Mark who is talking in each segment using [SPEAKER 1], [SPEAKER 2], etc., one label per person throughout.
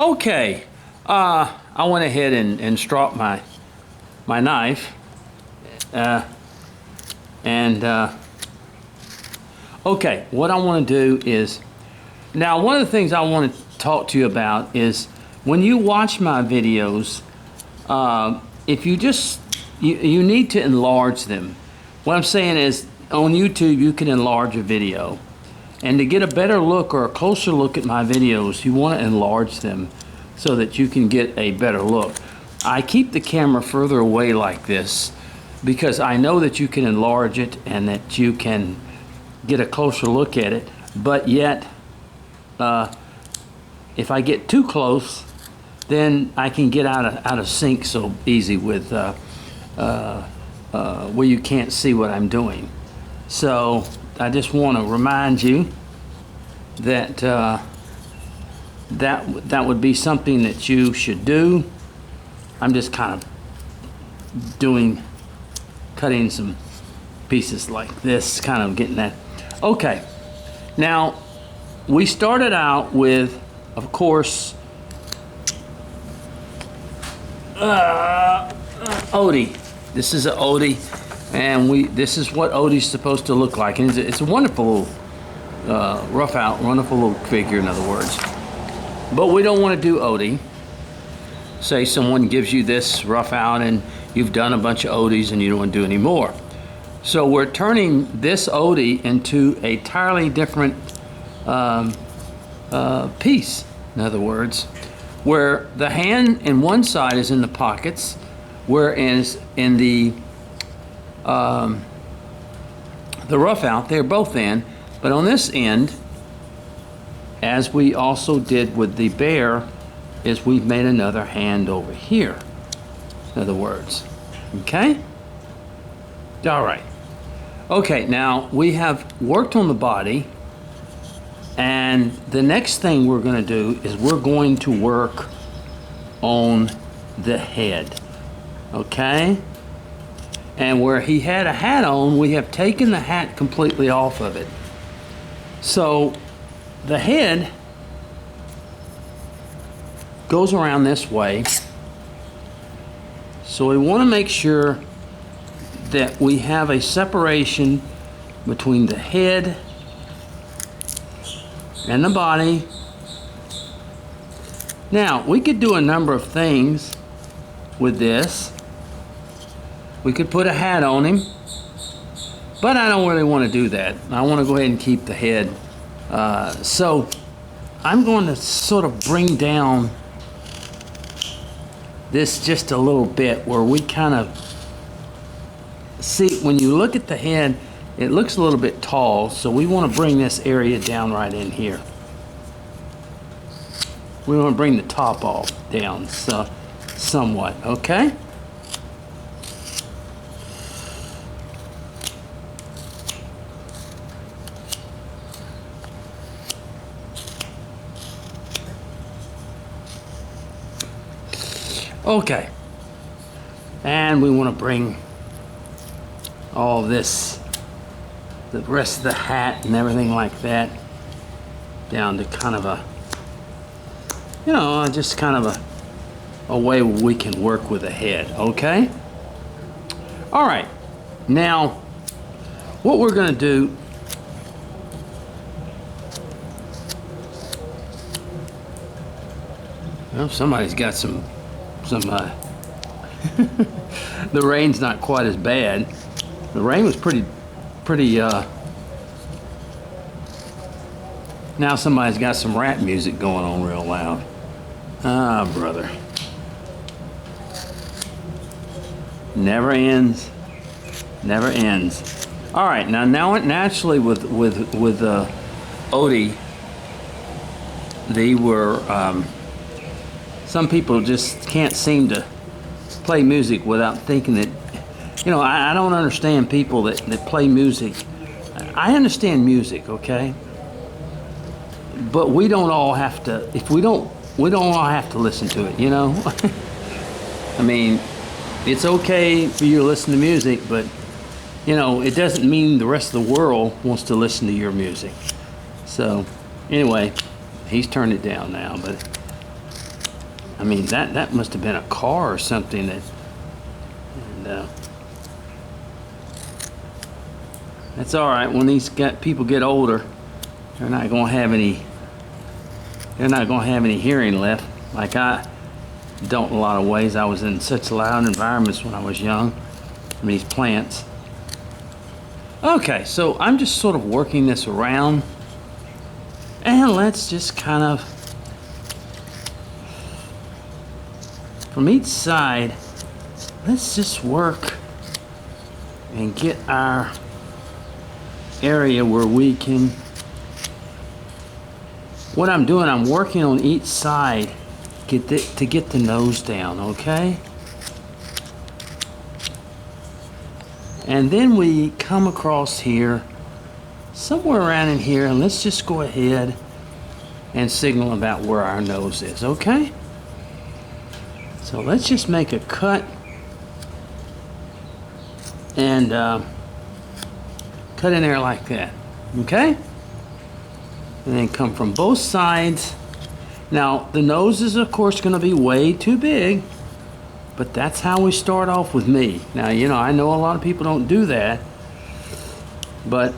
[SPEAKER 1] Okay, I went ahead and stropped my knife, and okay, what I want to do is, now one of the things I want to talk to you about is when you watch my videos, if you just, you need to enlarge them. What I'm saying is, on YouTube you can enlarge a video. And to get a better look or a closer look at my videos, you want to enlarge them so that you can get a better look. I keep the camera further away like this because I know that you can enlarge it and that you can get a closer look at it. But yet, if I get too close, then I can get out of sync so easy with where you can't see what I'm doing. So I just want to remind you that that would be something that you should do. I'm just kind of cutting some pieces like this, kind of getting that. Okay, now we started out with, of course, Odie. This is an Odie. And this is what Odie's supposed to look like. And it's a wonderful little Roughout, wonderful little figure, in other words. But we don't want to do Odie. Say someone gives you this Roughout and you've done a bunch of Odies and you don't want to do any more. So we're turning this Odie into a entirely different piece, in other words, where the hand in one side is in the pockets, whereas in the Roughout, they're both in, but on this end, as we also did with the bear, is we've made another hand over here, in other words. Okay? All right. Okay, now we have worked on the body, and the next thing we're going to do is we're going to work on the head. Okay? And where he had a hat on, we have taken the hat completely off of it. So the head goes around this way. So we want to make sure that we have a separation between the head and the body. Now, we could do a number of things with this. We could put a hat on him, but I don't really want to do that. I want to go ahead and keep the head. So I'm going to sort of bring down this just a little bit where we kind of see, when you look at the head, it looks a little bit tall, so we want to bring this area down right in here. We want to bring the top off down somewhat, okay? Okay, and we want to bring all this, the rest of the hat and everything like that, down to kind of a, you know, just kind of a way where we can work with the head, okay? All right, now what we're going to do, well, somebody's got some the rain's not quite as bad. The rain was pretty now somebody's got some rap music going on real loud. Ah, brother. Never ends. Never ends. All right, now naturally with Odie, they were some people just can't seem to play music without thinking that, you know, I don't understand people that play music. I understand music, okay? But we don't all have to, we don't all have to listen to it, you know? I mean, it's okay for you to listen to music, but, you know, it doesn't mean the rest of the world wants to listen to your music. So, anyway, he's turned it down now, but I mean, that must have been a car or something that, and that's all right. When these people get older, they're not going to have any hearing left. Like I don't in a lot of ways. I was in such loud environments when I was young. I mean, these plants. Okay, so I'm just sort of working this around, and let's just kind of, from each side, let's just work and get our area where we can, what I'm doing, I'm working on each side to get the nose down, okay? And then we come across here, somewhere around in here, and let's just go ahead and signal about where our nose is, okay? So let's just make a cut and cut in there like that, okay? And then come from both sides. Now, the nose is, of course, going to be way too big, but that's how we start off with me. Now, you know, I know a lot of people don't do that, but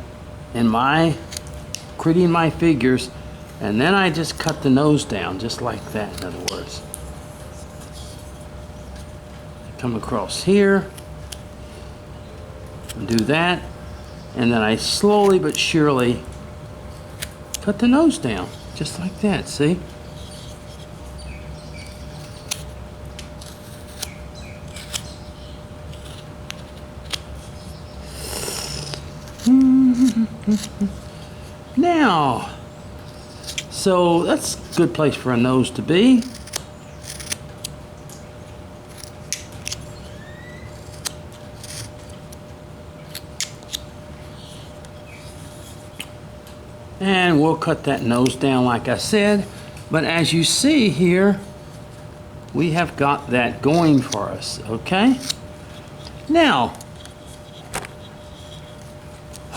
[SPEAKER 1] in my creating my figures, and then I just cut the nose down just like that, in other words. Come across here, and do that, and then I slowly but surely cut the nose down, just like that, see? Now, so that's a good place for a nose to be. And we'll cut that nose down like I said. But as you see here, we have got that going for us, okay? Now,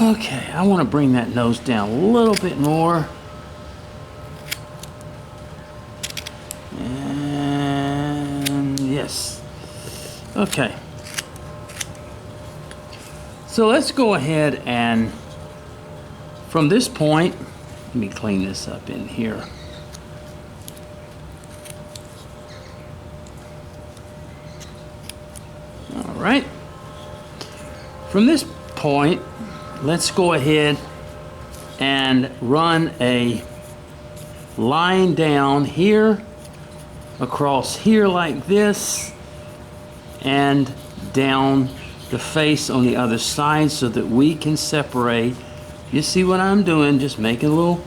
[SPEAKER 1] okay, I want to bring that nose down a little bit more. And yes. Okay. So let's go ahead and from this point, let me clean this up in here. All right. From this point, let's go ahead and run a line down here, across here like this, and down the face on the other side so that we can separate. You see what I'm doing? Just making a little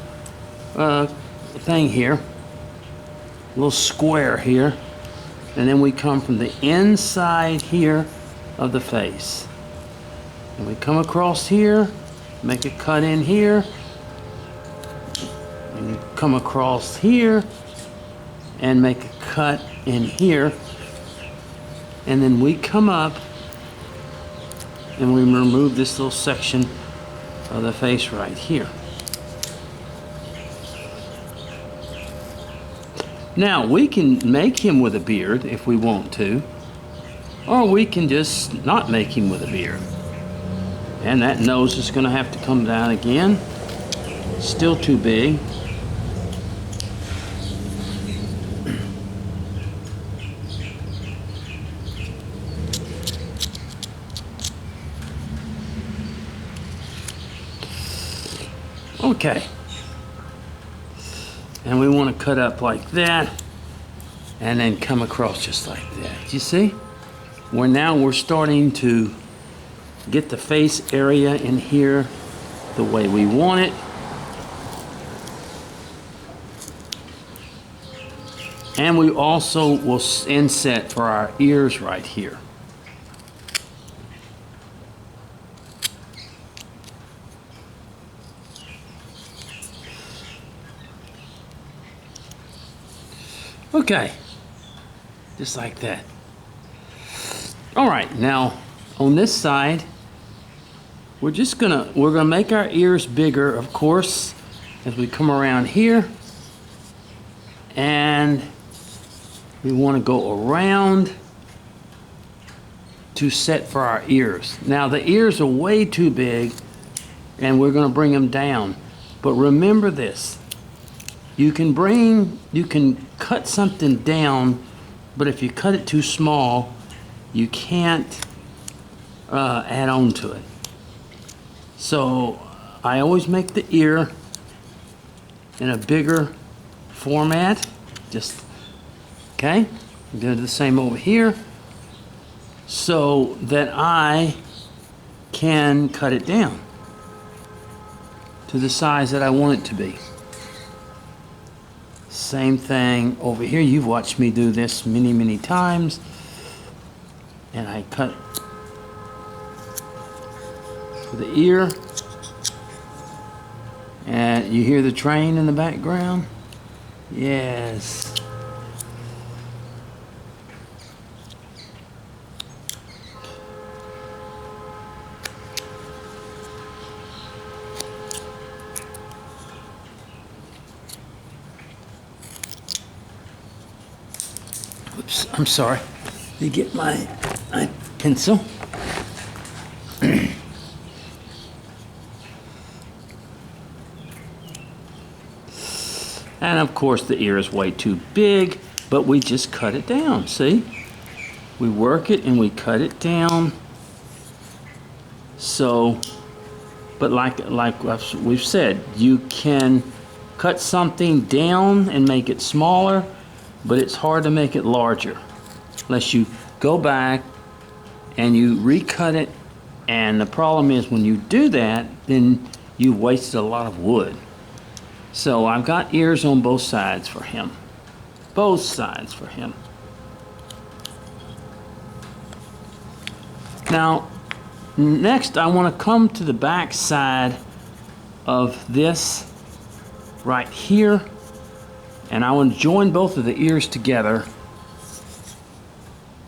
[SPEAKER 1] thing here, a little square here, and then we come from the inside here of the face. And we come across here, make a cut in here, and you come across here and make a cut in here, and then we come up and we remove this little section of the face right here. Now we can make him with a beard if we want to, or we can just not make him with a beard. And that nose is going to have to come down again. Still too big. Okay. And we want to cut up like that and then come across just like that. You see? We're starting to get the face area in here the way we want it. And we also will inset for our ears right here. Okay, just like that. All right, now on this side, we're gonna make our ears bigger, of course, as we come around here, and we want to go around to set for our ears. Now the ears are way too big and we're going to bring them down. But remember this, you can cut something down, but if you cut it too small, you can't add on to it. So I always make the ear in a bigger format, just, okay? Do the same over here, so that I can cut it down to the size that I want it to be. Same thing over here. You've watched me do this many, many times. And I cut the ear. And you hear the train in the background? Yes. Oops, I'm sorry. Let me get my pencil. And of course the ear is way too big, but we just cut it down, see? We work it and we cut it down. So, but like we've said, you can cut something down and make it smaller, but it's hard to make it larger unless you go back and you recut it. And the problem is when you do that, then you wasted a lot of wood. So I've got ears on both sides for him. Both sides for him. Now, next I want to come to the back side of this right here. And I want to join both of the ears together.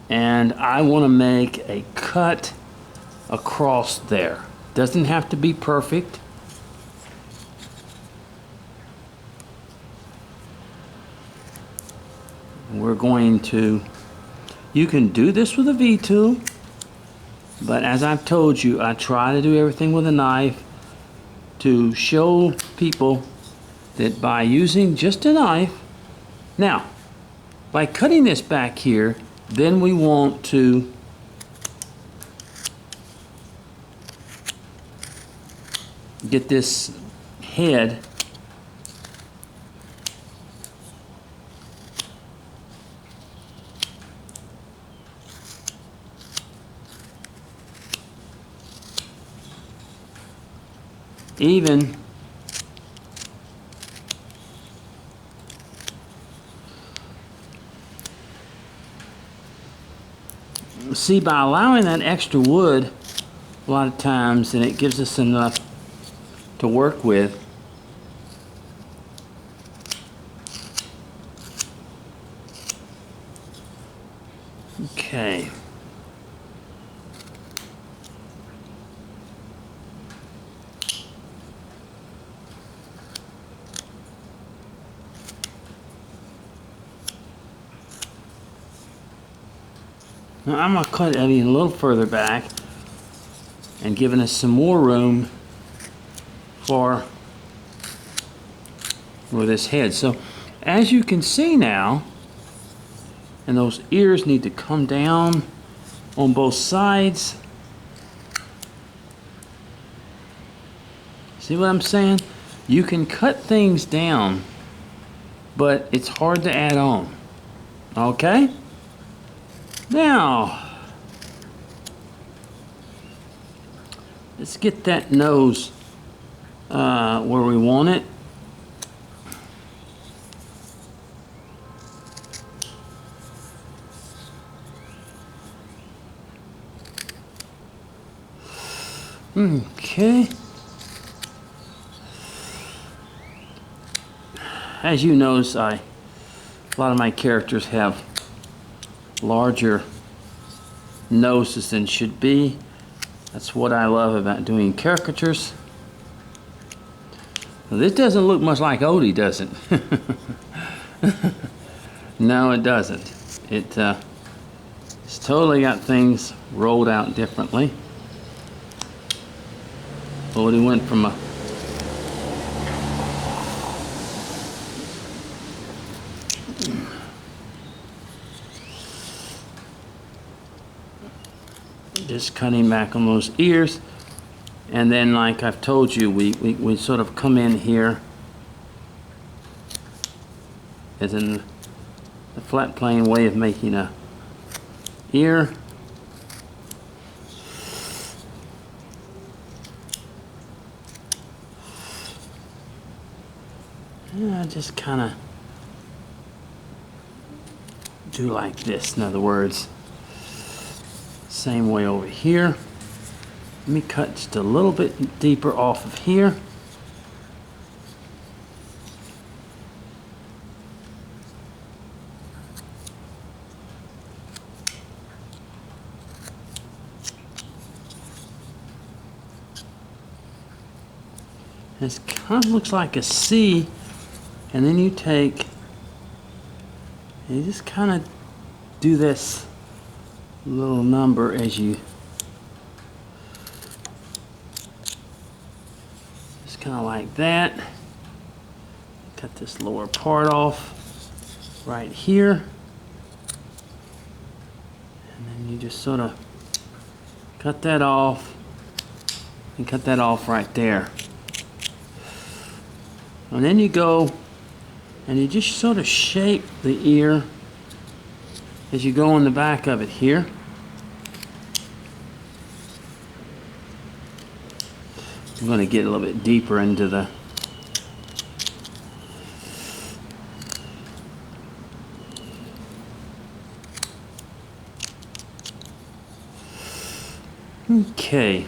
[SPEAKER 1] And I want to make a cut across there. Doesn't have to be perfect. We're going to, you can do this with a V-tool, but as I've told you, I try to do everything with a knife to show people that by using just a knife. Now, by cutting this back here, then we want to get this head even. See, by allowing that extra wood a lot of times, and it gives us enough to work with. Okay. Now I'm going to cut Eddie a little further back and giving us some more room for this head. So as you can see now, and those ears need to come down on both sides. See what I'm saying? You can cut things down, but it's hard to add on. Okay? Now, let's get that nose where we want it. Okay. As you notice, a lot of my characters have larger noses than should be. That's what I love about doing caricatures. Now, this doesn't look much like Odie, does it? No, it doesn't. It's totally got things rolled out differently. Odie went from a just cutting back on those ears, and then like I've told you, we sort of come in here as in the flat plane way of making a ear. I just kind of do like this, in other words. Same way over here. Let me cut just a little bit deeper off of here. This kind of looks like a C, and then you take, and you just kind of do this little number as you just kind of like that. Cut this lower part off right here, and then you just sort of cut that off and cut that off right there. And then you go and you just sort of shape the ear as you go on the back of it here. I'm going to get a little bit deeper into the okay.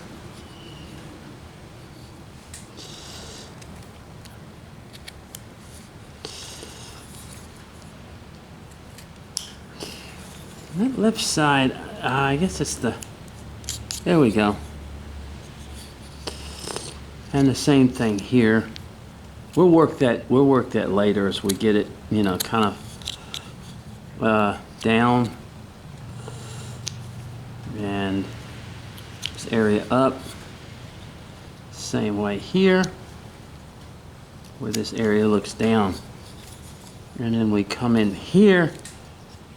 [SPEAKER 1] That left side, I guess it's the, there we go. And the same thing here. We'll work that later as we get it, you know, kind of down. And this area up. Same way here, where this area looks down. And then we come in here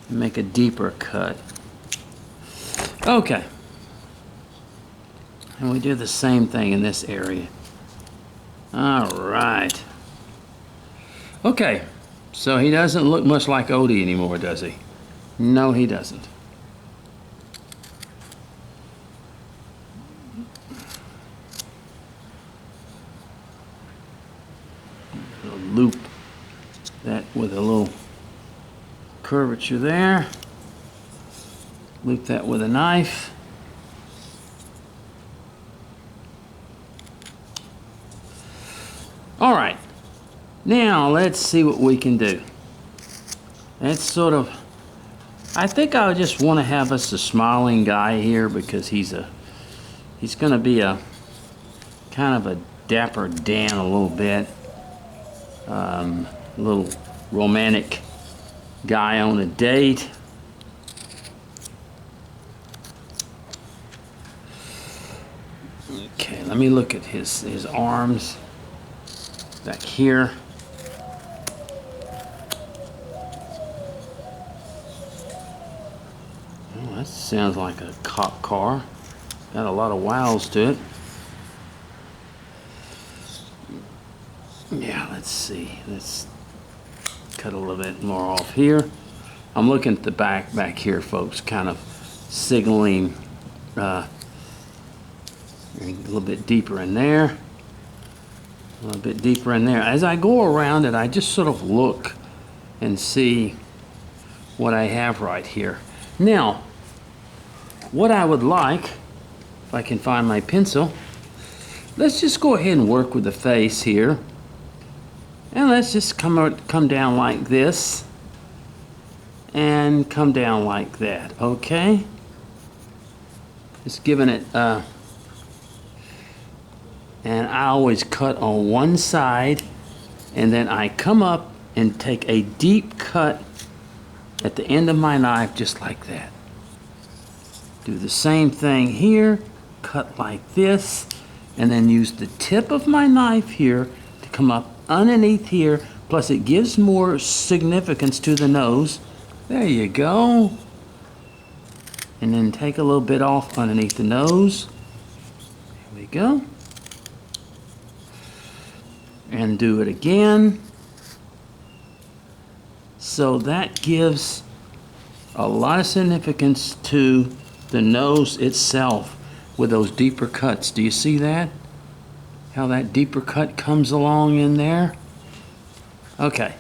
[SPEAKER 1] and make a deeper cut. Okay. And we do the same thing in this area. All right. Okay. So he doesn't look much like Odie anymore, does he? No, he doesn't. I'll loop that with a little curvature there. Loop that with a knife. All right, now let's see what we can do. That's sort of, I think I just want to have us a smiling guy here because he's going to be a kind of a Dapper Dan a little bit, a little romantic guy on a date. Okay, let me look at his arms back here. Oh, that sounds like a cop car. Got a lot of wows to it. Yeah, let's see. Let's cut a little bit more off here. I'm looking at the back here, folks, kind of signaling a little bit deeper in there. A little bit deeper in there. As I go around it, I just sort of look and see what I have right here. Now, what I would like, if I can find my pencil, let's just go ahead and work with the face here. And let's just come down like this and come down like that, okay? Just giving it, and I always cut on one side, and then I come up and take a deep cut at the end of my knife, just like that. Do the same thing here, cut like this, and then use the tip of my knife here to come up underneath here, plus it gives more significance to the nose. There you go. And then take a little bit off underneath the nose. There we go. And do it again. So that gives a lot of significance to the nose itself with those deeper cuts. Do you see that? How that deeper cut comes along in there? Okay.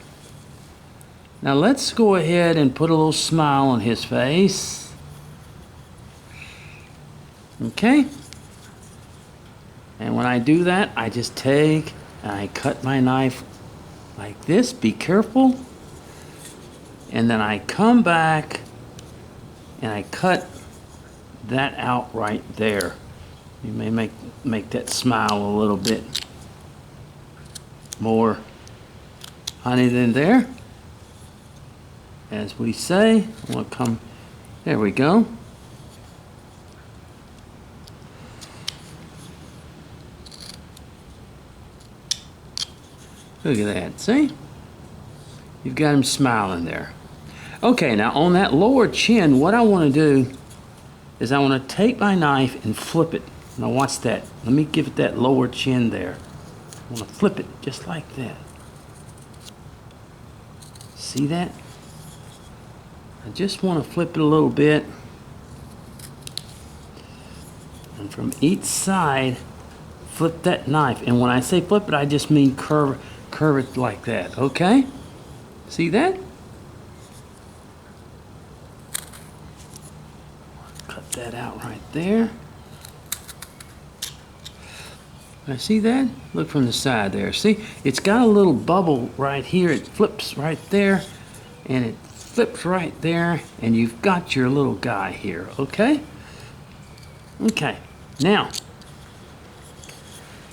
[SPEAKER 1] Now let's go ahead and put a little smile on his face. Okay. And when I do that, I just take and I cut my knife like this. Be careful. And then I come back and I cut that out right there. You may make that smile a little bit more honey than there. As we say, I want to come, there we go. Look at that, see? You've got him smiling there. Okay, now on that lower chin, what I want to do is I want to take my knife and flip it. Now watch that. Let me give it that lower chin there. I want to flip it just like that. See that? I just want to flip it a little bit. And from each side, flip that knife. And when I say flip it, I just mean curve it like that, okay? See that? Cut that out right there. Now see that? Look from the side there. See? It's got a little bubble right here. It flips right there. And it flips right there. And you've got your little guy here, okay? Okay. Now,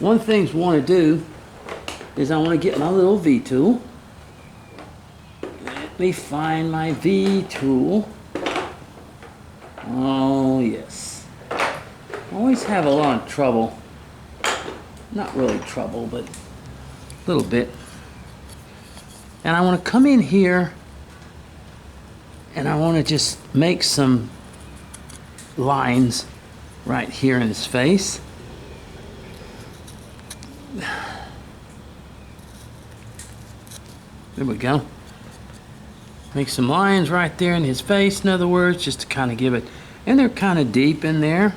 [SPEAKER 1] one thing I want to do is I want to get my little V tool. Let me find my V tool. Oh yes. I always have a lot of trouble. Not really trouble, but a little bit. And I want to come in here and I want to just make some lines right here in his face. There we go. Make some lines right there in his face, in other words, just to kind of give it, and they're kind of deep in there.